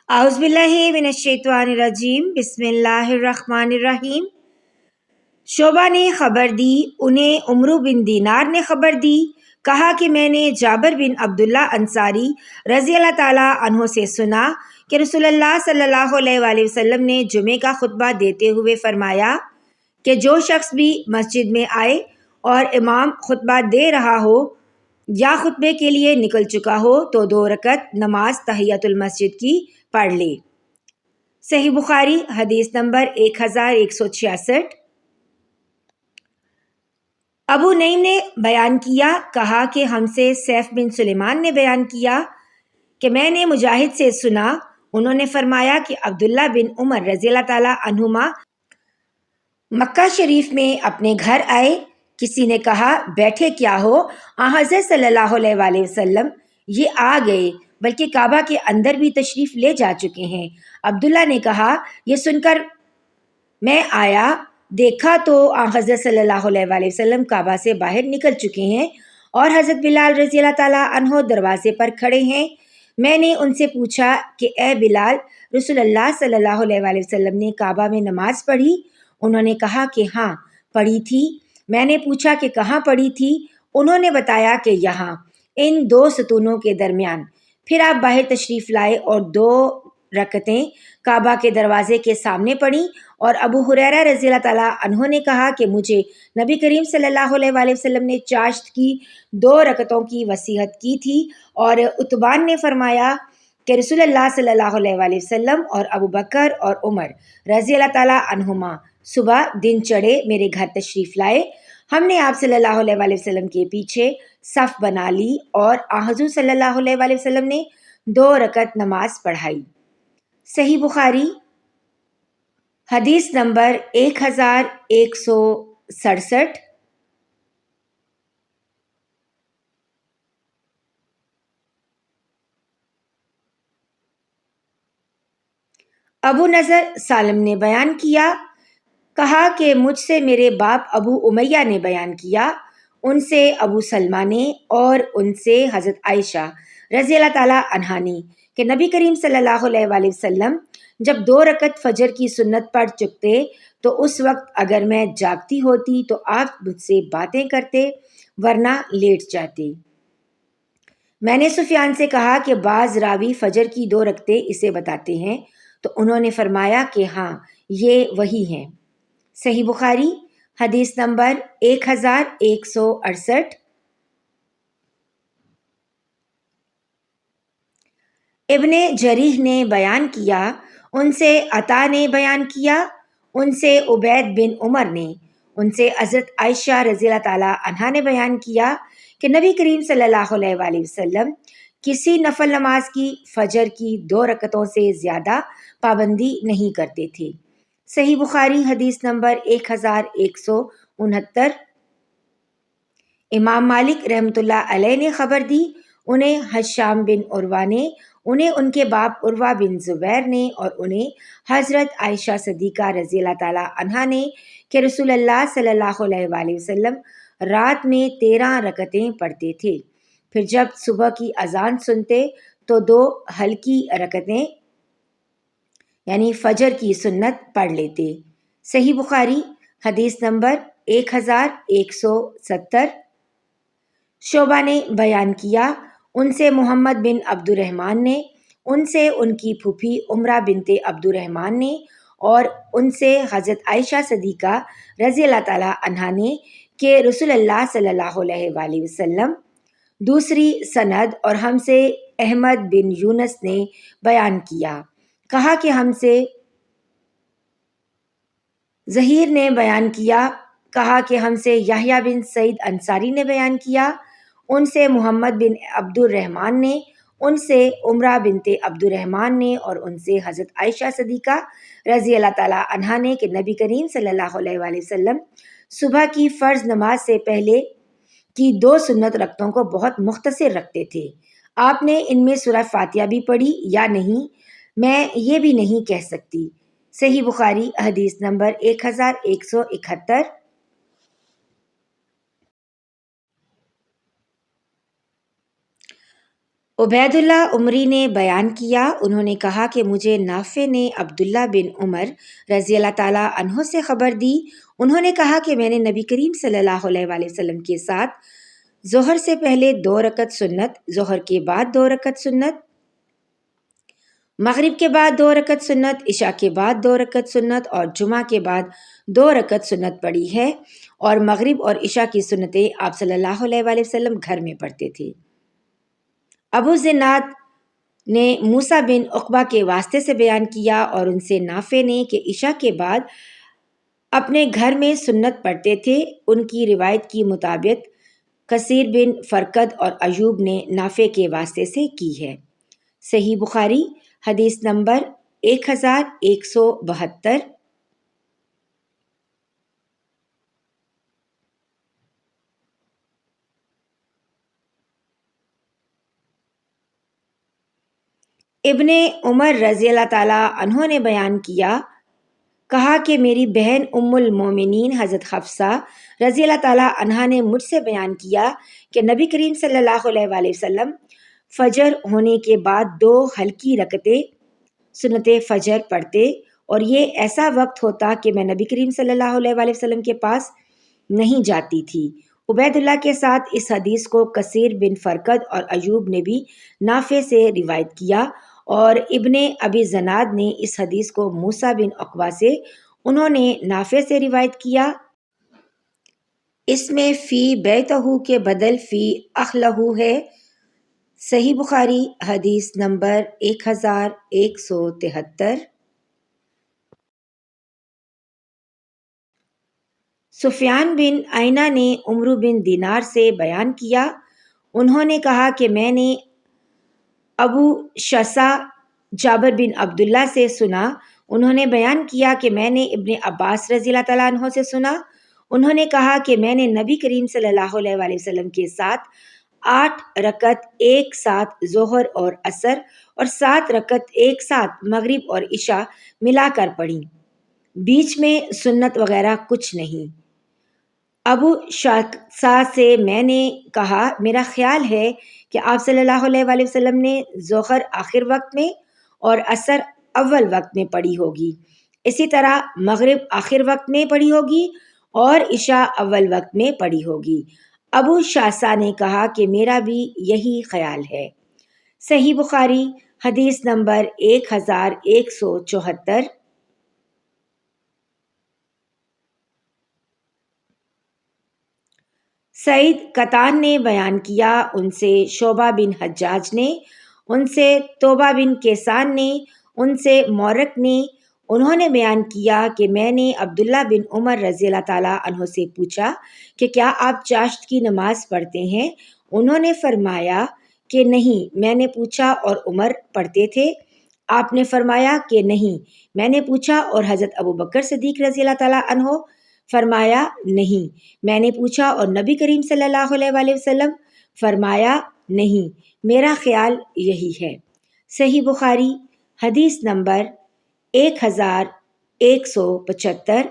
اعوذ باللہ من الشیطان الرجیم بسم اللہ الرحمن الرحیم۔ شعبہ نے خبر دی، انہیں عمرو بن دینار نے خبر دی، کہا کہ میں نے جابر بن عبداللہ انصاری رضی اللہ تعالیٰ عنہ سے سنا کہ رسول اللہ صلی اللہ علیہ وآلہ وسلم نے جمعے کا خطبہ دیتے ہوئے فرمایا کہ جو شخص بھی مسجد میں آئے اور امام خطبہ دے رہا ہو یا خطبے کے لیے نکل چکا ہو تو 2 رکعت نماز تحیۃ المسجد کی پڑھ لے۔ صحیح بخاری حدیث نمبر 1166۔ ابو نعیم نے بیان کیا، کہا کہ ہم سے سیف بن سلیمان نے بیان کیا کہ میں نے مجاہد سے سنا، انہوں نے فرمایا کہ عبداللہ بن عمر رضی اللہ تعالیٰ عنہما مکہ شریف میں اپنے گھر آئے، کسی نے کہا بیٹھے کیا ہو؟ حضرت صلی اللہ علیہ وآلہ وسلم یہ آ گئے بلکہ کعبہ کے اندر بھی تشریف لے جا چکے ہیں۔ عبداللہ نے کہا یہ سن کر میں آیا، دیکھا تو حضرت صلی اللہ علیہ وآلہ وسلم کعبہ سے باہر نکل چکے ہیں اور حضرت بلال رضی اللہ تعالیٰ عنہ دروازے پر کھڑے ہیں۔ میں نے ان سے پوچھا کہ اے بلال، رسول اللہ صلی اللہ علیہ وآلہ وسلم نے کعبہ میں نماز پڑھی؟ انہوں نے کہا کہ ہاں پڑھی تھی۔ میں نے پوچھا کہ کہاں پڑھی تھی؟ انہوں نے بتایا کہ یہاں، ان 2 ستونوں کے درمیان۔ پھر آپ باہر تشریف لائے اور 2 رکعتیں کعبہ کے دروازے کے سامنے پڑھیں، اور ابو ہریرہ رضی اللہ تعالیٰ عنہ نے کہا کہ مجھے نبی کریم صلی اللہ علیہ وآلہ وسلم نے چاشت کی 2 رکعتوں کی وصیت کی تھی، اور اتبان نے فرمایا کہ رسول اللہ صلی اللہ علیہ وآلہ وسلم اور ابو بکر اور عمر رضی اللہ تعالیٰ عنہما صبح دن چڑھے میرے گھر تشریف لائے، ہم نے آپ صلی اللہ علیہ وآلہ وسلم کے پیچھے صف بنا لی اور حضور صلی اللہ علیہ وآلہ وسلم نے 2 رکعت نماز پڑھائی۔ صحیح بخاری حدیث نمبر 1167۔ ابو نضر سالم نے بیان کیا، کہا کہ مجھ سے میرے باپ ابو امیہ نے بیان کیا، ان سے ابو سلمہ نے اور ان سے حضرت عائشہ رضی اللہ تعالیٰ عنہا نے کہ نبی کریم صلی اللہ علیہ وآلہ وسلم جب 2 رکعت فجر کی سنت پڑھ چکتے تو اس وقت اگر میں جاگتی ہوتی تو آپ مجھ سے باتیں کرتے ورنہ لیٹ جاتے۔ میں نے سفیان سے کہا کہ بعض راوی فجر کی 2 رکعتیں اسے بتاتے ہیں، تو انہوں نے فرمایا کہ ہاں یہ وہی ہیں۔ صحیح بخاری حدیث نمبر 1168۔ ابن جریح نے بیان کیا، ان سے عطا نے بیان کیا، ان سے عبید بن عمر نے، ان سے حضرت عائشہ رضی اللہ تعالیٰ عنہا نے بیان کیا کہ نبی کریم صلی اللہ علیہ وآلہ وسلم کسی نفل نماز کی فجر کی 2 رکعتوں سے زیادہ پابندی نہیں کرتے تھے۔ صحیح بخاری حدیث نمبر 1169۔ امام مالک رحمۃ اللہ علیہ نے خبر دی، انہیں ہشام بن عروہ نے، انہیں ان کے باپ عروہ بن زبیر نے، اور انہیں حضرت عائشہ صدیقہ رضی اللہ تعالیٰ عنہا نے کہ رسول اللہ صلی اللہ علیہ وآلہ وسلم رات میں 13 رکعتیں پڑھتے تھے، پھر جب صبح کی اذان سنتے تو 2 ہلکی رکعتیں یعنی فجر کی سنت پڑھ لیتے۔ صحیح بخاری حدیث نمبر 1170۔ شعبہ نے بیان کیا، ان سے محمد بن عبد الرحمن نے، ان سے ان کی پھوپھی عمرہ بنت عبد الرحمن نے، اور ان سے حضرت عائشہ صدیقہ رضی اللہ تعالیٰ عنہا نے کہ رسول اللہ صلی اللہ علیہ وآلہ وسلم۔ دوسری سند اور ہم سے احمد بن یونس نے بیان کیا، کہا کہ ہم سے ظہیر نے بیان کیا، کہا کہ ہم سے یحییٰ بن سعید انصاری نے بیان کیا، ان سے محمد بن عبد الرحمن نے، ان سے عمرہ بنت عبد الرحمن نے، اور ان سے حضرت عائشہ صدیقہ رضی اللہ تعالیٰ عنہا نے کہ نبی کریم صلی اللہ علیہ وآلہ وسلم صبح کی فرض نماز سے پہلے کی 2 سنت رکعتوں کو بہت مختصر رکھتے تھے۔ آپ نے ان میں سورہ فاتحہ بھی پڑھی یا نہیں، میں یہ بھی نہیں کہہ سکتی۔ صحیح بخاری حدیث نمبر 1171۔ عبید اللہ عمری نے بیان کیا، انہوں نے کہا کہ مجھے نافع نے عبداللہ بن عمر رضی اللہ تعالیٰ عنہ سے خبر دی، انہوں نے کہا کہ میں نے نبی کریم صلی اللہ علیہ وآلہ وسلم کے ساتھ ظہر سے پہلے 2 رکعت سنت، ظہر کے بعد 2 رکعت سنت، مغرب کے بعد 2 رکعت سنت، عشاء کے بعد 2 رکعت سنت اور جمعہ کے بعد 2 رکعت سنت پڑھی ہے، اور مغرب اور عشاء کی سنتیں آپ صلی اللہ علیہ وآلہ وسلم گھر میں پڑھتے تھے۔ ابو زناد نے موسیٰ بن عقبہ کے واسطے سے بیان کیا اور ان سے نافع نے کہ عشاء کے بعد اپنے گھر میں سنت پڑھتے تھے۔ ان کی روایت کے مطابق کثیر بن فرقد اور ایوب نے نافع کے واسطے سے کی ہے۔ صحیح بخاری حدیث نمبر 1172۔ ابن عمر رضی اللہ تعالیٰ عنہ نے بیان کیا، کہا کہ میری بہن ام المومنین حضرت حفصہ رضی اللہ تعالیٰ عنہا نے مجھ سے بیان کیا کہ نبی کریم صلی اللہ علیہ وآلہ وسلم فجر ہونے کے بعد 2 ہلکی رکعتیں سنت فجر پڑھتے، اور یہ ایسا وقت ہوتا کہ میں نبی کریم صلی اللہ علیہ وآلہ وسلم کے پاس نہیں جاتی تھی۔ عبید اللہ کے ساتھ اس حدیث کو کثیر بن فرقد اور ایوب نے بھی نافع سے روایت کیا، اور ابن ابی زناد نے اس حدیث کو موسیٰ بن عقبہ سے، انہوں نے نافع سے روایت کیا۔ اس میں فی بیتہ کے بدل فی اخلہ ہے۔ صحیح بخاری حدیث نمبر 1173۔ سفیان بن عینہ نے عمرو بن دینار سے بیان کیا، انہوں نے کہا کہ میں نے ابو شعثہ جابر بن عبداللہ سے سنا، انہوں نے بیان کیا کہ میں نے ابن عباس رضی اللہ تعالیٰ عنہ سے سنا، انہوں نے کہا کہ میں نے نبی کریم صلی اللہ علیہ وآلہ وسلم کے ساتھ 8 رکعت ایک ساتھ ظہر اور عصر اور 7 رکعت ایک ساتھ مغرب اور عشاء ملا کر پڑھی، بیچ میں سنت وغیرہ کچھ نہیں۔ ابو شعثہ سے میں نے کہا میرا خیال ہے کہ آپ صلی اللہ علیہ وآلہ وسلم نے ظہر آخر وقت میں اور عصر اول وقت میں پڑھی ہوگی، اسی طرح مغرب آخر وقت میں پڑھی ہوگی اور عشاء اول وقت میں پڑھی ہوگی۔ ابو شعثہ نے کہا کہ میرا بھی یہی خیال ہے۔ صحیح بخاری حدیث نمبر 1174۔ سعید قطان نے بیان کیا، ان سے شعبہ بن حجاج نے، ان سے توبہ بن کیسان نے، ان سے مورک نے، انہوں نے بیان کیا کہ میں نے عبداللہ بن عمر رضی اللہ تعالیٰ عنہ سے پوچھا کہ کیا آپ چاشت کی نماز پڑھتے ہیں؟ انہوں نے فرمایا کہ نہیں۔ میں نے پوچھا اور عمر پڑھتے تھے؟ آپ نے فرمایا کہ نہیں۔ میں نے پوچھا اور حضرت ابو بکر صدیق رضی اللہ تعالیٰ عنہ؟ فرمایا نہیں۔ میں نے پوچھا اور نبی کریم صلی اللہ علیہ وآلہ وسلم؟ فرمایا نہیں۔ میرا خیال یہی ہے۔ صحیح بخاری حدیث نمبر 1175۔